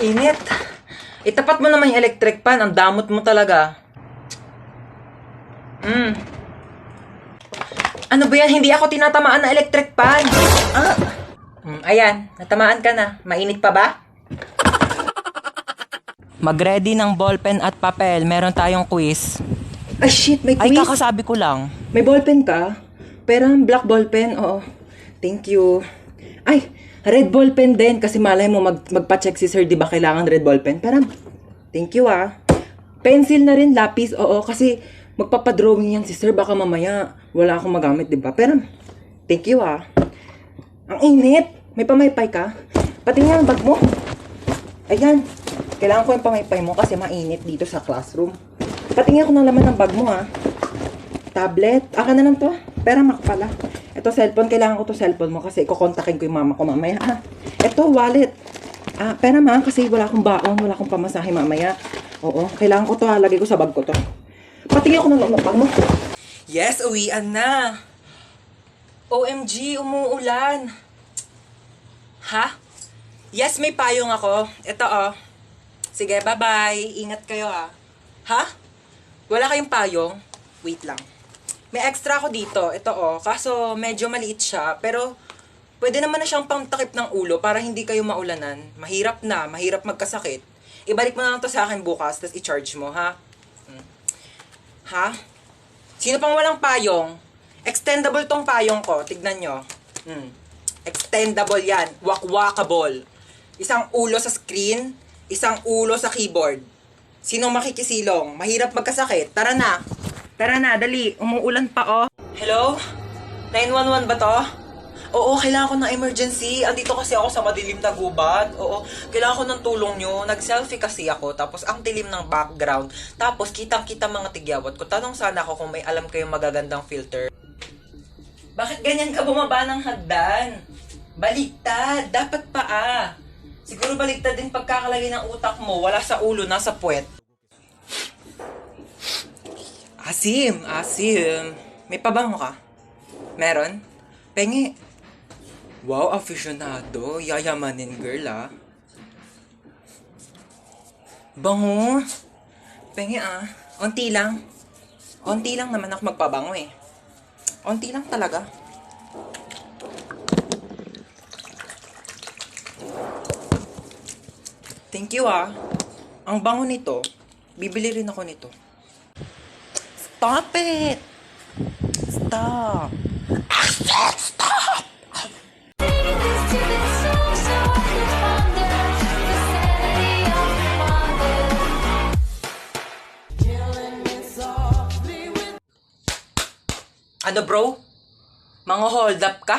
Init. Itapat mo naman yung electric pan. Ang damot mo talaga. Ano ba yan? Hindi ako tinatamaan ng electric pan. Ayan. Natamaan ka na. Mainit pa ba? Mag-ready ng ballpen at papel. Meron tayong quiz. Ay, shit, may Ay, quiz. kakasabi ko lang. May ballpen ka? Pero black ballpen, oo. Thank you. Ay, red ballpen din kasi malay mo magpa-check si sir, di ba kailangan red ballpen? Pero, thank you Pencil na rin, lapis, oo. Kasi magpapadrawing yan si sir, baka mamaya wala akong magamit, di ba? Pero, thank you Ang init. May pamaypay ka? Pati nga ang bag mo. Ayan. Kailangan ko yung pamaypay mo kasi mainit dito sa classroom. Patingin ako ng laman ng bag mo Tablet. Aka na lang to. Pera mak pala. Ito cellphone. Kailangan ko to cellphone mo kasi kukontakin ko yung mama ko mamaya. Ito wallet. Pera ma kasi wala akong baon. Wala akong pamasahe mamaya. Oo. Kailangan ko to Lagay ko sa bag ko to. Patingin ako ng bag mo. Yes, uwian na. OMG, umuulan. Ha? Yes, may payong ako. Ito Sige, bye-bye. Ingat kayo Ha? Wala kayong payong? Wait lang. May extra ako dito. Ito Kaso medyo maliit siya. Pero pwede naman na siyang pangtakip ng ulo para hindi kayo maulanan. Mahirap magkasakit. Ibalik mo na lang to sa akin bukas, tapos i-charge mo, ha? Ha? Sino pang walang payong? Extendable tong payong ko. Tignan nyo. Extendable yan. Wakwakable. Isang ulo sa screen, isang ulo sa keyboard. Sinong makikisilong? Mahirap magkasakit. Tara na. Tara na, dali. Umuulan pa, Hello? 911 ba to? Oo, kailangan ko ng emergency. Andito kasi ako sa madilim na gubat. Oo, kailangan ko ng tulong nyo. Nag-selfie kasi ako, tapos ang dilim ng background. Tapos kitang-kita mga tigyawat ko. Tanong sana ako kung may alam kayong magagandang filter. Bakit ganyan ka bumaba ng hagdan? Baligtad. Dapat paa. Siguro baligtad din pagkakalagay ng utak mo. Wala sa ulo, nasa puwet. Asim. May pabango ka? Meron? Pengi. Wow, aficionado. Yayamanin girl, Bango. Pengi, Onti lang. Onti lang naman ako magpabango, Onti lang talaga. Thank you, Ang bango nito. Bibili rin ako nito. Stop it! Stop! Stop! Ano bro? Mga hold up ka?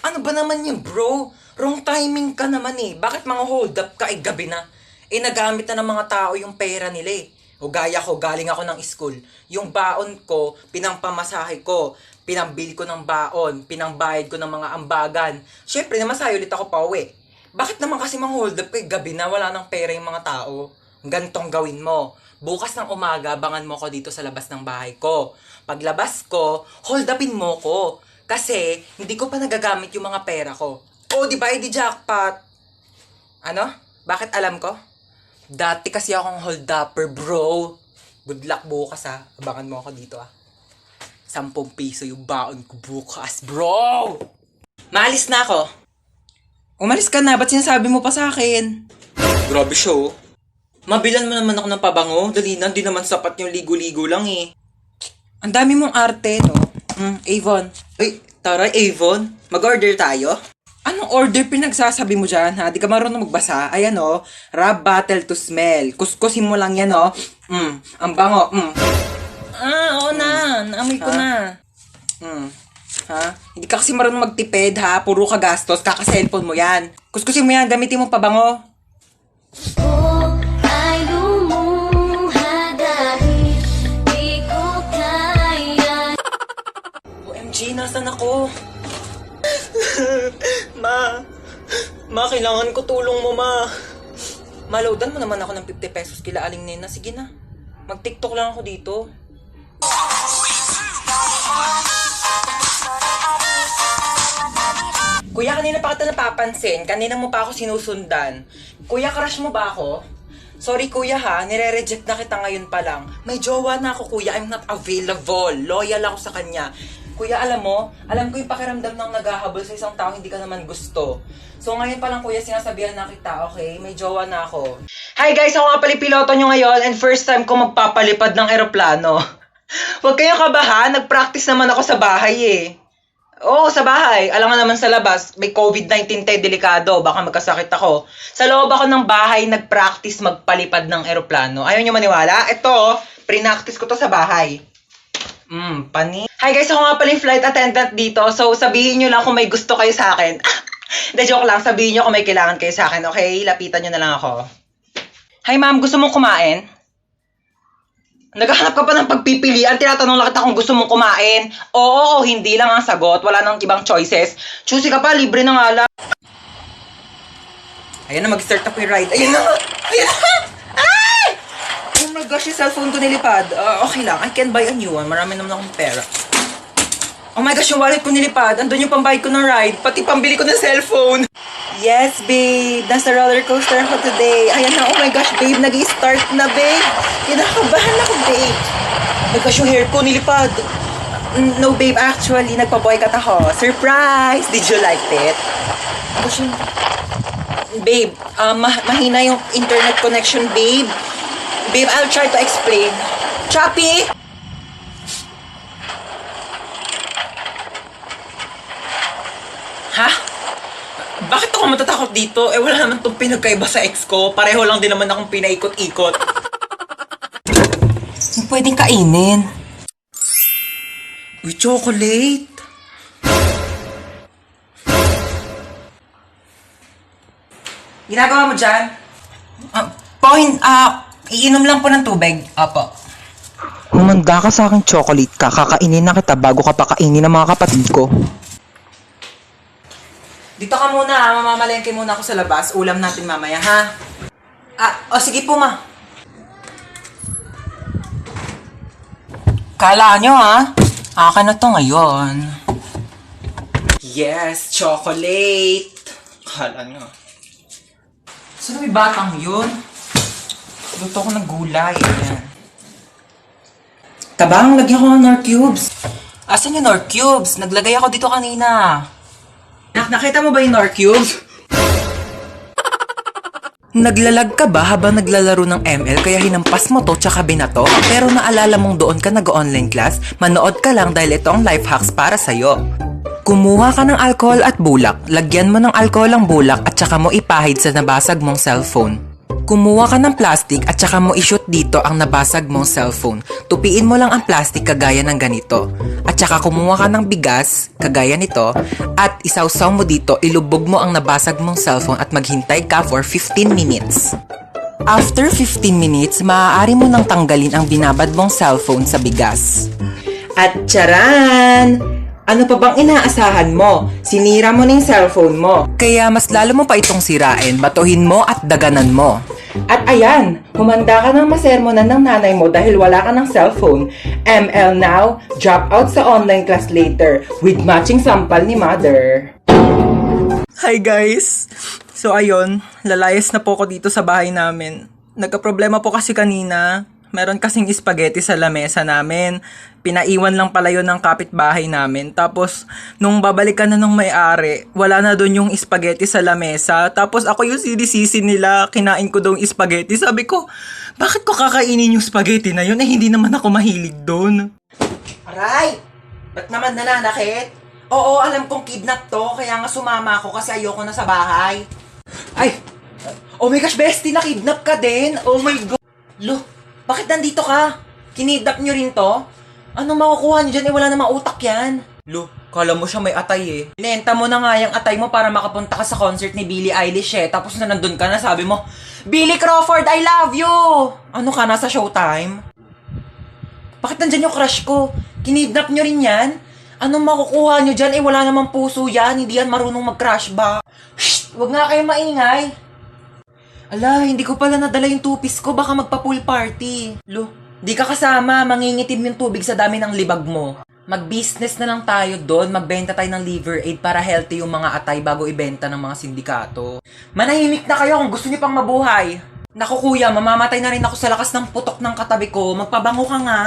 Ano ba naman yun bro? Wrong timing ka naman Bakit mga hold up ka gabi na? Nagamit na ng mga tao yung pera nila O gaya ko, galing ako ng school. Yung baon ko, pinampamasahe ko. Pinambili ko ng baon. Pinangbayad ko ng mga ambagan. Syempre, namasahe ulit ako pa uwi. Bakit naman kasi mga hold up gabi na wala ng pera yung mga tao? Gantong gawin mo. Bukas ng umaga, abangan mo ko dito sa labas ng bahay ko. Paglabas ko, hold upin mo ko. Kasi, hindi ko pa nagagamit yung mga pera ko. Di ba, di jackpot? Ano? Bakit alam ko? Dati kasi akong hold upper, bro. Good luck bukas, Abangan mo ako dito, 10 piso yung baon ko bukas, bro! Maalis na ako. Umalis ka na, ba't sinasabi mo pa sa akin? Grabe siya, Mabilan mo naman ako ng pabango. Dali na, di naman sapat yung ligo-ligo lang, Ang dami mong arte, no? Avon. Uy, tara, Avon. Mag-order tayo? Anong order pinagsasabi mo dyan, ha? Di ka marunong magbasa. Ayan, Rub bottle to smell. Kuskusin mo lang yan, Ang bango, oo na. Naamoy ko na. Ha? Hindi ka kasi marunong magtipid, ha? Puro ka gastos. Kaka-cellphone mo yan. Kuskusin mo yan. Gamitin mo pabango. OMG, nasan ako? Ma, kailangan ko tulong mo, ma. Malowdan mo naman ako ng 50 pesos kila Aling Nena. Sige na. Mag-TikTok lang ako dito. Kuya, kanina pa kita napapansin. Kanina mo pa ako sinusundan. Kuya, crush mo ba ako? Sorry kuya ha, nire-reject na kita ngayon pa lang. May jowa na ako kuya, I'm not available. Loyal ako sa kanya. Kuya, alam ko yung pakiramdam ng naghahabol sa isang tao hindi ka naman gusto. So ngayon pa lang kuya, sinasabihan na kita, okay? May jowa na ako. Hi guys, ako nga pala piloto nyo ngayon and first time ko magpapalipad ng eroplano. Huwag kayong kabahan, nag-practice naman ako sa bahay eh. Oo, sa bahay. Alam nga naman sa labas, may COVID-19 tayo, delikado. Baka magkasakit ako. Sa loob ako ng bahay, nag-practice magpalipad ng eroplano. Ayaw nyo maniwala? Ito, pre-practice ko to sa bahay. Hi guys, ako nga pala yung flight attendant dito. So, sabihin nyo lang kung may gusto kayo sa akin. Hindi, joke lang. Sabihin nyo kung may kailangan kayo sa akin. Okay, lapitan nyo na lang ako. Hi ma'am, gusto mong kumain? Naghahanap ka pa ng pagpipilian, tinatanong lang kita kung gusto mong kumain. Oo, hindi lang ang sagot. Wala nang ibang choices. Choosy ka pa, libre na nga lang. Ayan na, mag-start na po yung ride. Ayan na! Ayan na! Ay! Oh my gosh, yung cellphone ko nilipad. Okay lang, I can buy a new one. Marami naman akong pera. Oh my gosh, yung wallet ko nilipad. Andun yung pambayad ko ng ride. Pati pambili ko ng cellphone. Yes, babe. Nasa roller coaster ako today. Ayan na, oh my gosh, babe. Nag-i-start na, babe. Kinakabahan ako, babe. Oh my gosh, yung hair ko nilipad. No, babe. Actually, nagpa-boycott ako. Surprise! Did you like it? Oh, gosh, babe, mahina yung internet connection, babe. Babe, I'll try to explain. Choppy! Ha? Bakit ako matatakot dito? Wala naman itong pinagkaiba sa ex ko. Pareho lang din naman akong pinaikot-ikot. Pwedeng kainin. Uy, chocolate. Ginagawa mo dyan? Iinom lang po ng tubig. Apo. Humanda ka sa akin chocolate ka, kakainin na kita bago ka pakainin ng mga kapatid ko. Dito ka muna ha, mamamalengke muna ako sa labas. Ulam natin mamaya ha. Sige po ma. Kala nyo ha, akin na to ngayon. Yes, chocolate. Kala nyo. Sino may batang yun? Luto ko ng gulay. Ayan. Tabang, lagyan ko ng Nor Cubes. Asan yung Nor Cubes? Naglagay ako dito kanina. Nakita mo ba yung Nor Cubes? Naglalag ka ba habang naglalaro ng ML kaya hinampas mo to tsaka binato? Pero naalala mong doon ka nag-online class? Manood ka lang dahil ito ang life hacks para sa'yo. Kumuha ka ng alcohol at bulak, lagyan mo ng alcohol ang bulak at saka mo ipahid sa nabasag mong cellphone. Kumuha ka ng plastic at saka mo i-shoot dito ang nabasag mong cellphone. Tupiin mo lang ang plastic kagaya ng ganito. At saka kumuha ka ng bigas, kagaya nito, at isawsaw mo dito, ilubog mo ang nabasag mong cellphone at maghintay ka for 15 minutes. After 15 minutes, maaari mo nang tanggalin ang binabad mong cellphone sa bigas. At charan! Ano pa bang inaasahan mo? Sinira mo na yung cellphone mo. Kaya mas lalo mo pa itong sirain, batuhin mo at daganan mo. At ayan, humanda ka ng masermonan ng nanay mo dahil wala ka ng cellphone. ML now, drop out sa online class later with matching sampal ni mother. Hi guys! So ayun, lalayas na po ako dito sa bahay namin. Nagka-problema po kasi kanina. Meron kasing spaghetti sa lamesa namin. Pinaiwan lang pala yun ng kapitbahay namin. Tapos, nung babalikan na nung may-ari, wala na doon yung spaghetti sa lamesa. Tapos ako yung sinisisi nila, kinain ko daw yung spaghetti. Sabi ko, bakit ko kakainin yung spaghetti na yun? Hindi naman ako mahilig doon. Aray! Ba't naman nananakit? Oo, alam kong kidnap to. Kaya nga sumama ako kasi ayoko na sa bahay. Ay! Oh my gosh, bestie, nakidnap ka din? Oh my God! Lo, bakit nandito ka? Kinidnap nyo rin to? Anong makukuha nyo dyan? Wala namang utak yan. Lo, kala mo siya may atay eh. Binenta mo na nga yung atay mo para makapunta ka sa concert ni Billie Eilish eh. Tapos na nandun ka na, sabi mo, Billy Crawford, I love you! Ano ka, nasa Showtime? Bakit nandyan yung crush ko? Kinidnap nyo rin yan? Anong makukuha nyo dyan? Wala namang puso yan. Hindi yan marunong mag-crush ba? Shh! Huwag nga kayong maingay. Ala, hindi ko pala nadala yung tupis ko. Baka magpa-pool party. Lo, di ka kasama. Mangingitim yung tubig sa dami ng libag mo. Mag-business na lang tayo doon, magbenta tayo ng liver aid para healthy yung mga atay bago ibenta ng mga sindikato. Manahimik na kayo kung gusto niyo pang mabuhay. Naku kuya, mamamatay na rin ako sa lakas ng putok ng katabi ko. Magpabango ka nga.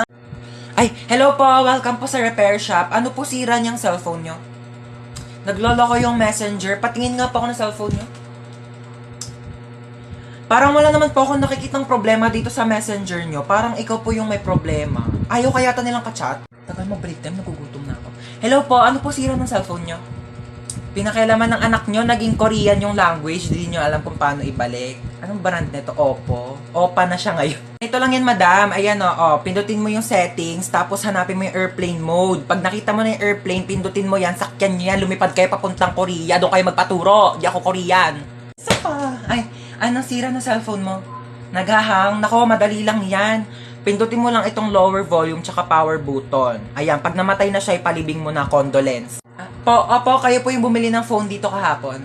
Ay, hello po, welcome po sa repair shop. Ano po sira niyang cellphone niyo? Nagloloko yung messenger. Patingin nga po ako ng cellphone niyo. Parang wala naman po ako nakikitang problema dito sa messenger niyo. Parang ikaw po yung may problema. Ayaw kaya nilang ka-chat? Tagal mo break time, nagugutom na ako. Hello po, ano po sira ng cellphone nyo? Pinakailaman ng anak nyo, naging Korean yung language, hindi nyo alam kung paano ibalik. Anong brand nito? Oppo. Oppa na siya ngayon. Ito lang yan, madam. Ayan pindutin mo yung settings, tapos hanapin mo yung airplane mode. Pag nakita mo na yung airplane, pindutin mo yan, sakyan nyo yan, lumipad kayo papuntang Korea, doon kayo magpaturo. Di ako Korean. Saka, ay, anong sira ng cellphone mo? Naghahang? Nako, madali lang yan. Pindutin mo lang itong lower volume tsaka power button. Ayan, pag namatay na siya, ipalibing mo na condolence. Opo, kayo po yung bumili ng phone dito kahapon.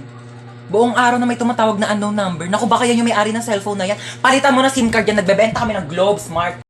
Buong araw na may tumatawag na unknown number. Naku, baka yan yung may-ari ng cellphone na yan. Palitan mo na SIM card yan, nagbebenta kami ng Globe Smart.